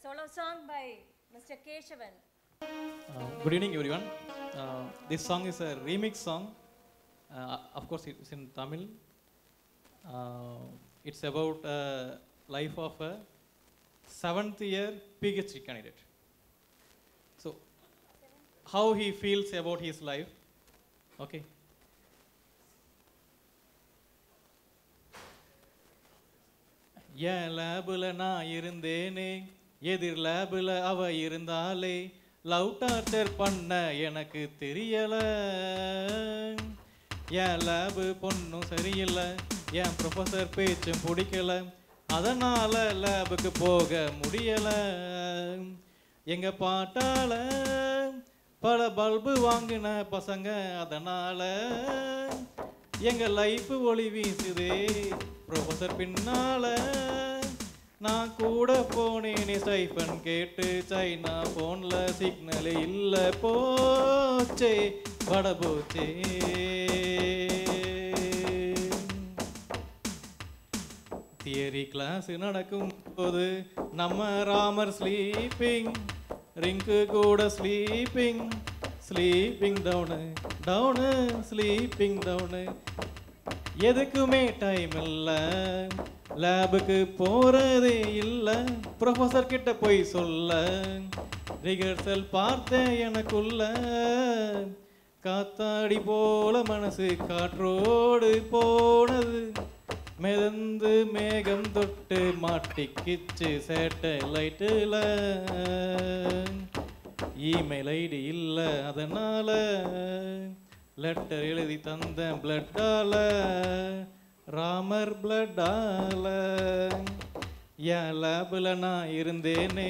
solo song by Mr. Keshavan. Good evening, everyone. This song is a remix song. Of course, it's in Tamil. It's about life of a 7th year PhD candidate. So, how he feels about his life. Okay. என் லேபில் நான் இருந்தேனே, எதிர் லேபில் அவ இருந்தாலே, love torture பண்ண எனக்கு தெரியல. என் லேபு பொண்ணும் சரியில்லை, என் ப்ரொஃபஸர் பேச்சும் பிடிக்கல, அதனால லேபுக்கு போக முடியல. எங்க பாட்டால பல பல்பு வாங்கின பசங்க, அதனால எங்க லைஃப் ஒளி வீசுதே ப்ரொஃபஸர் பின்னால. நான் கூட போனேனே ஸ்டைஃபன் கேட்டு, சைனா போன்ல சிக்னல் இல்ல, போச்சே வட போச்சே. தியரி கிளாஸ் நடக்கும் போது நம்ம ராமர் ஸ்லீப்பிங், ரிங்கு கூட sleeping, sleeping down down sleeping down. எதுக்குமே டைம் இல்லை, லேபுக்கு போறதே இல்லை, ப்ரொஃபஸர் கிட்ட போய் சொல்ல. ரிஹர்சல் பார்த்தேன் எனக்குள்ள, காத்தாடி போல மனசு காற்றோடு போனது, மிதந்து மேகம் தொட்டு மாட்டிக்கிச்சு சேட்டலைட்டுல. இமெயில் ஐடி இல்லை, அதனால லெட்டர் எழுதி தந்த பிளட்டால, ராமர் பிளட்டால. என் லேபில் நான் இருந்தேனே,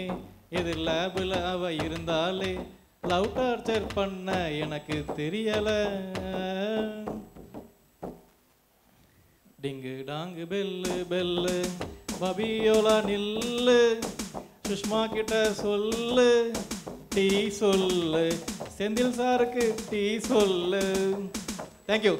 இது லேபில் அவ இருந்தாலே, லவ் டார்ச்சர் பண்ண எனக்கு தெரியல. டிங்கு டாங்கு பெல்லு பெல்லு, பபியோலா நில்லு, சுஷ்மா கிட்ட சொல்லு, டீ சொல்லு, செந்தில் சாருக்கு டீ சொல்லு. தேங்க்யூ.